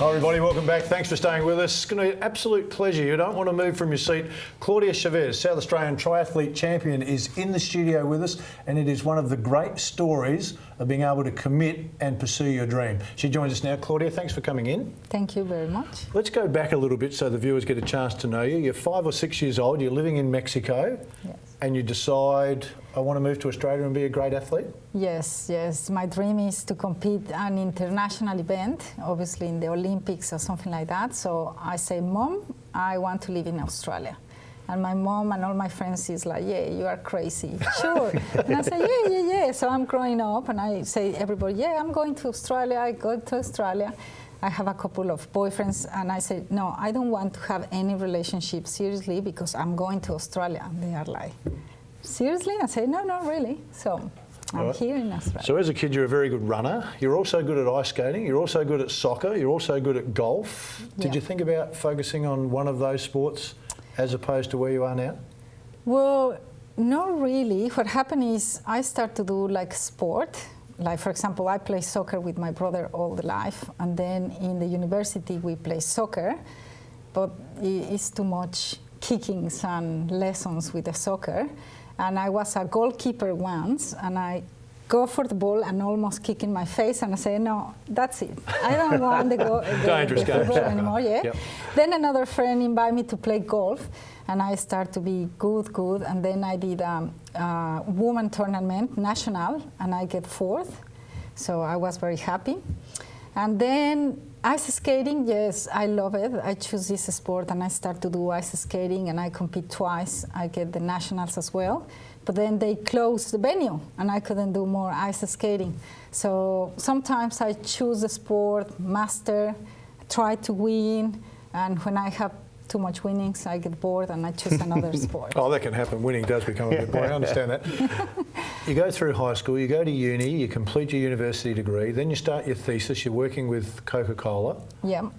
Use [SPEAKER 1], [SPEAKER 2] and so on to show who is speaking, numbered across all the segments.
[SPEAKER 1] Hi everybody, welcome back. Thanks for staying with us. It's going to be an absolute pleasure. You don't want to move from your seat. Claudia Chavez, South Australian Triathlon Champion, is in the studio with us, and it is one of the great stories of being able to commit and pursue your dream. She joins us now. Claudia, thanks for coming in.
[SPEAKER 2] Thank you very much.
[SPEAKER 1] Let's go back a little bit so the viewers get a chance to know you. You're 5 or 6 years old, you're living in Mexico,
[SPEAKER 2] yes.
[SPEAKER 1] And you decide, I want to move to Australia and be a great athlete?
[SPEAKER 2] Yes, yes. My dream is to compete an international event, obviously in the Olympics or something like that. So I say, Mom, I want to live in Australia. And my mom and all my friends is like, yeah, you are crazy. Sure. And I say, yeah. So I'm growing up and I say, everybody, yeah, I'm going to Australia. I go to Australia. I have a couple of boyfriends and I say, no, I don't want to have any relationship seriously because I'm going to Australia. And they are like, seriously? I say, no, not really. So I'm here in Australia.
[SPEAKER 1] So as a kid, you're a very good runner. You're also good at ice skating. You're also good at soccer. You're also good at golf. Did you think about focusing on one of those sports as opposed to where you are now?
[SPEAKER 2] Well, not really. What happened is I started to do like sport. Like, for example, I play soccer with my brother all the life, and then in the university we play soccer, but it's too much kickings and lessons with the soccer. And I was a goalkeeper once, and I go for the ball and almost kick in my face, and I say, no, that's it. I don't want the football anymore. Yeah. Yep. Then another friend invited me to play golf, and I start to be good, and then I did a woman tournament, national, and I get 4th. So I was very happy. And then ice skating, yes, I love it. I choose this sport, and I start to do ice skating, and I compete twice. I get the nationals as well. But then they closed the venue, and I couldn't do more ice skating. So sometimes I choose a sport, master, try to win, and when I have too much winnings, I get bored and I choose another sport.
[SPEAKER 1] Oh, that can happen. Winning does become a bit boring. I understand that. You go through high school, you go to uni, you complete your university degree, then you start your thesis, you're working with Coca-Cola.
[SPEAKER 2] Yeah.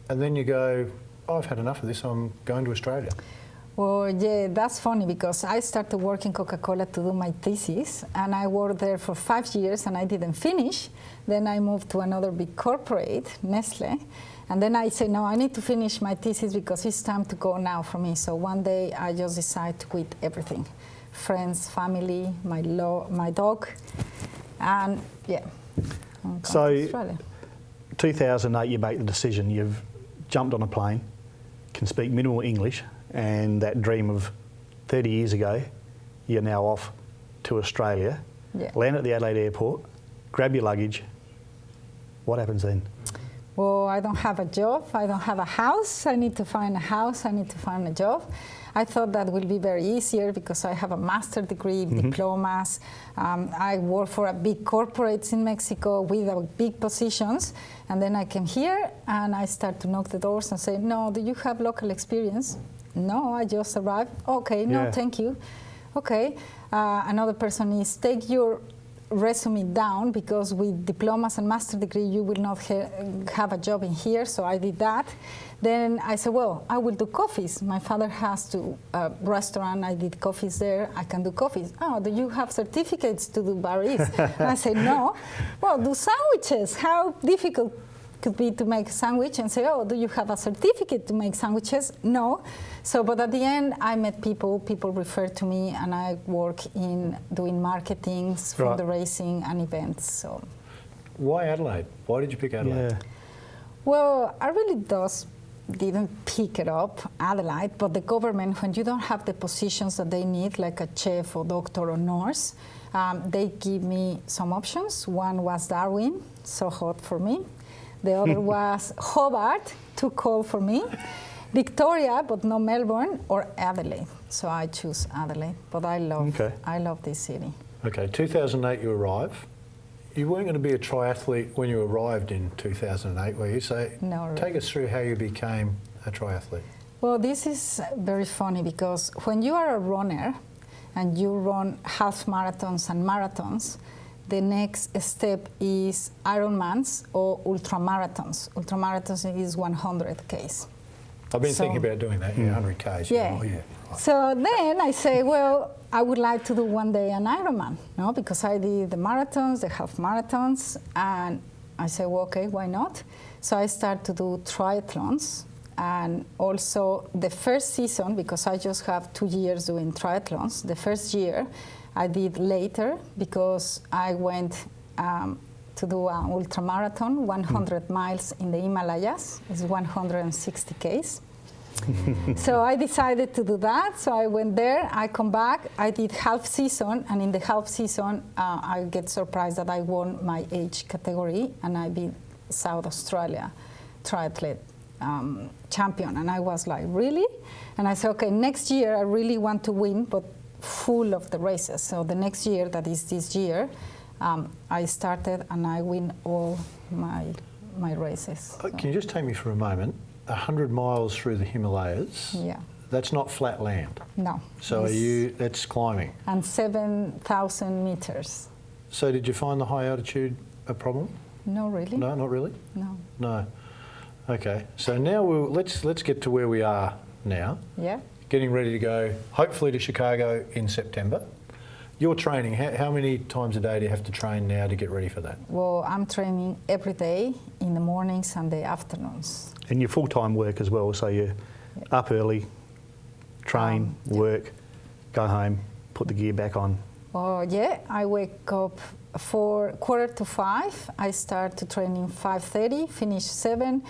[SPEAKER 1] And then you go, oh, I've had enough of this, I'm going to Australia.
[SPEAKER 2] Well, yeah, that's funny because I started working Coca-Cola to do my thesis, and I worked there for 5 years and I didn't finish. Then I moved to another big corporate, Nestle, and then I said, no, I need to finish my thesis because it's time to go now for me. So one day I just decided to quit everything. Friends, family, my dog, and yeah.
[SPEAKER 3] So 2008 you make the decision, you've jumped on a plane, can speak minimal English, and that dream of 30 years ago, you're now off to Australia, land at the Adelaide airport, grab your luggage. What happens then?
[SPEAKER 2] Well, I don't have a job, I don't have a house, I need to find a house, I need to find a job. I thought that would be very easier because I have a master's degree, diplomas. I work for a big corporates in Mexico with big positions. And then I came here and I start to knock the doors and say, no, do you have local experience? No, I just arrived. Okay, no, thank you. Okay, another person is take your resume down because with diplomas and master degree you will not have a job in here, so I did that. Then I said, well, I will do coffees. My father has a restaurant, I did coffees there, I can do coffees. Oh, do you have certificates to do barista? And I said, no. Well, do sandwiches. How difficult could be to make a sandwich? And say, oh, do you have a certificate to make sandwiches? No. So, but at the end, I met people refer to me, and I work in doing marketing, fundraising, and events. So,
[SPEAKER 1] why Adelaide? Why did you pick Adelaide?
[SPEAKER 2] Yeah. Well, I really didn't pick it up, Adelaide, but the government, when you don't have the positions that they need, like a chef or doctor or nurse, they give me some options. One was Darwin, so hot for me. The other was Hobart, too cold for me. Victoria, but no Melbourne, or Adelaide. So I choose Adelaide, but I love this city.
[SPEAKER 1] Okay, 2008 you arrive. You weren't going to be a triathlete when you arrived in 2008, were you? So
[SPEAKER 2] no,
[SPEAKER 1] take us through how you became a triathlete.
[SPEAKER 2] Well, this is very funny because when you are a runner and you run half marathons and marathons, the next step is Ironmans or ultramarathons. Ultramarathons is 100 Ks.
[SPEAKER 1] I've been thinking about doing that, 100 Ks.
[SPEAKER 2] Yeah.
[SPEAKER 1] Right.
[SPEAKER 2] So then I say, well, I would like to do one day an Ironman, no? Because I did the marathons, the half marathons, and I said, well, okay, why not? So I started to do triathlons. And also the first season, because I just have 2 years doing triathlons, the first year I did later because I went to do an ultramarathon, 100 miles in the Himalayas. It's 160 Ks. So I decided to do that. So I went there, I come back, I did half season, and in the half season, I get surprised that I won my age category, and I beat South Australia triathlete champion. And I was like, really? And I said, okay, next year I really want to win, but full of the races. So the next year, that is this year, I started and I win all my races. So.
[SPEAKER 1] Can you just take me for a moment? 100 miles through the Himalayas.
[SPEAKER 2] Yeah.
[SPEAKER 1] That's not flat land.
[SPEAKER 2] No.
[SPEAKER 1] So that's climbing.
[SPEAKER 2] And 7,000 meters.
[SPEAKER 1] So did you find the high altitude a problem?
[SPEAKER 2] No, really.
[SPEAKER 1] No, not really?
[SPEAKER 2] No.
[SPEAKER 1] No. Okay. So now let's get to where we are now.
[SPEAKER 2] Yeah.
[SPEAKER 1] Getting ready to go, hopefully to Chicago in September. Your training, how many times a day do you have to train now to get ready for that?
[SPEAKER 2] Well, I'm training every day in the mornings and the afternoons.
[SPEAKER 3] And your full-time work as well, so you're up early, train, work, go home, put the gear back on.
[SPEAKER 2] Oh, yeah, I wake up for 4:45. I start to training 5:30, finish 7,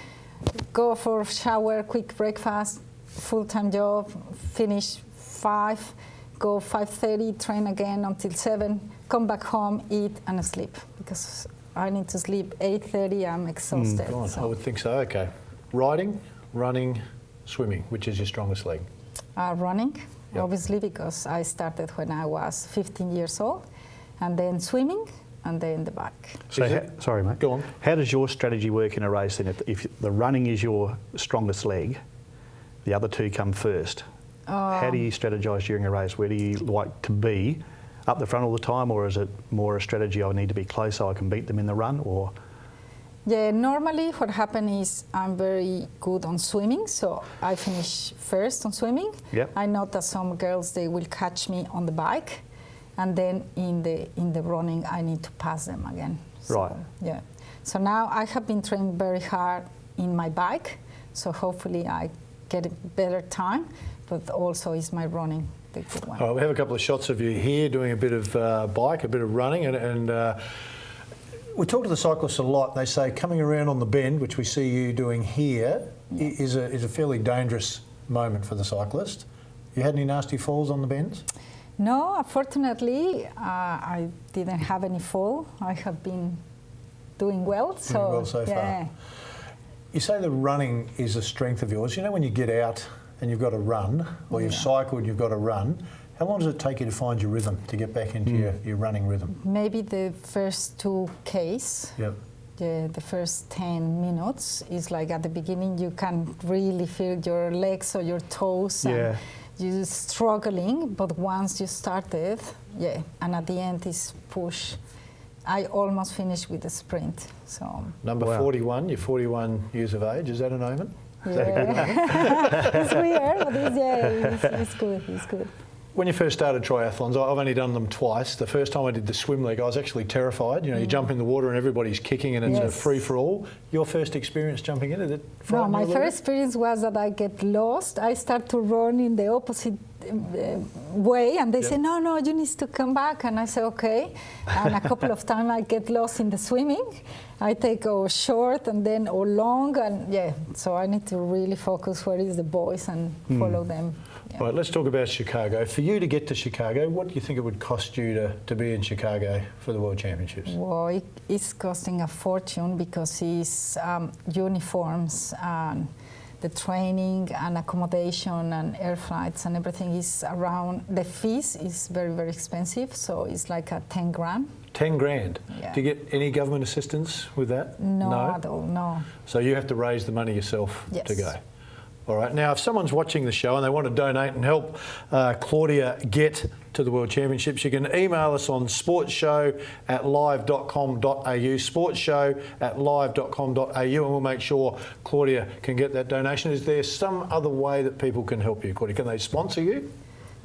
[SPEAKER 2] go for a shower, quick breakfast, full-time job, finish 5, go 5:30, train again until 7, come back home, eat and sleep because I need to sleep 8:30. I'm exhausted.
[SPEAKER 1] I would think so. Okay. Riding, running, swimming, which is your strongest leg?
[SPEAKER 2] Running,
[SPEAKER 1] Yep.
[SPEAKER 2] obviously, because I started when I was 15 years old, and then swimming, and then the bike.
[SPEAKER 3] So, sorry, mate.
[SPEAKER 1] Go on.
[SPEAKER 3] How does your strategy work in a race then? If the running is your strongest leg, the other two come first. How do you strategise during a race? Where do you like to be? Up the front all the time, or is it more a strategy I need to be close so I can beat them in the run? Or
[SPEAKER 2] Yeah, normally what happens is I'm very good on swimming, so I finish first on swimming.
[SPEAKER 3] Yep.
[SPEAKER 2] I know that some girls, they will catch me on the bike, and then in the running I need to pass them again. So,
[SPEAKER 3] Right.
[SPEAKER 2] Yeah. So now I have been training very hard in my bike, so hopefully I get a better time, but also is my running the good one.
[SPEAKER 1] All right, we have a couple of shots of you here doing a bit of bike, a bit of running, and we talk to the cyclists a lot. They say coming around on the bend, which we see you doing here, is a fairly dangerous moment for the cyclist. You had any nasty falls on the bends?
[SPEAKER 2] No, unfortunately, I didn't have any fall. I have been doing well. So,
[SPEAKER 1] Doing well so far.
[SPEAKER 2] yeah.
[SPEAKER 1] You say the running is a strength of yours. You know when you get out and you've got to run, or you've cycled and you've got to run, how long does it take you to find your rhythm, to get back into your running rhythm?
[SPEAKER 2] Maybe the first 2Ks,
[SPEAKER 1] Yep.
[SPEAKER 2] the first 10 minutes is like at the beginning you can really feel your legs or your toes and you're struggling, but once you started, and at the end is push. I almost finished with the sprint. So
[SPEAKER 1] Number 41, you're 41 years of age. Is that an omen?
[SPEAKER 2] It's weird, but it's good. It's good.
[SPEAKER 1] When you first started triathlons, I've only done them twice. The first time I did the swim leg, I was actually terrified. You know, you jump in the water and everybody's kicking and it's a free-for-all. Your first experience jumping in, did it frighten you a
[SPEAKER 2] my
[SPEAKER 1] little
[SPEAKER 2] first experience was that I get lost. I start to run in the opposite way and they say, no, you need to come back. And I say, okay. And a couple of times I get lost in the swimming. I take a short and then a long, and so I need to really focus where is the boys and follow them. Yeah.
[SPEAKER 1] Right, let's talk about Chicago. For you to get to Chicago, what do you think it would cost you to be in Chicago for the World Championships?
[SPEAKER 2] Well, it's costing a fortune because it's uniforms and the training and accommodation and air flights and everything is around. The fees is very, very expensive, so it's like a 10 grand.
[SPEAKER 1] 10 grand?
[SPEAKER 2] Yeah.
[SPEAKER 1] Do you get any government assistance with that?
[SPEAKER 2] No, at all, no.
[SPEAKER 1] So you have to raise the money yourself to go?
[SPEAKER 2] Yes.
[SPEAKER 1] All right. Now, if someone's watching the show and they want to donate and help Claudia get to the World Championships, you can email us on sportshow@live.com.au, sportshow@live.com.au, and we'll make sure Claudia can get that donation. Is there some other way that people can help you, Claudia? Can they sponsor you?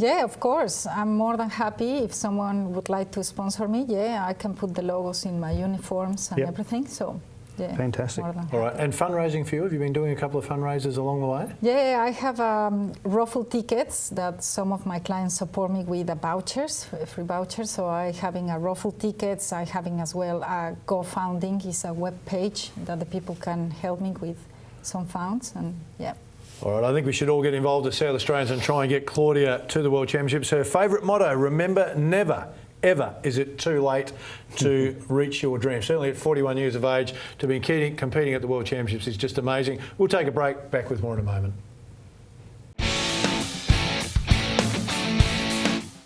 [SPEAKER 2] Yeah, of course. I'm more than happy if someone would like to sponsor me. Yeah, I can put the logos in my uniforms and everything. So Yeah,
[SPEAKER 3] Fantastic.
[SPEAKER 2] more than
[SPEAKER 1] All right, and fundraising for you? Have you been doing a couple of fundraisers along the way?
[SPEAKER 2] Yeah, I have raffle tickets that some of my clients support me with vouchers, free vouchers. So I having a raffle tickets. I having as well a GoFunding is a web page that the people can help me with some funds, and yeah.
[SPEAKER 1] All right, I think we should all get involved as South Australians and try and get Claudia to the World Championships. Her favourite motto, remember, never, ever is it too late to reach your dream. Certainly at 41 years of age, to be competing at the World Championships is just amazing. We'll take a break, back with more in a moment.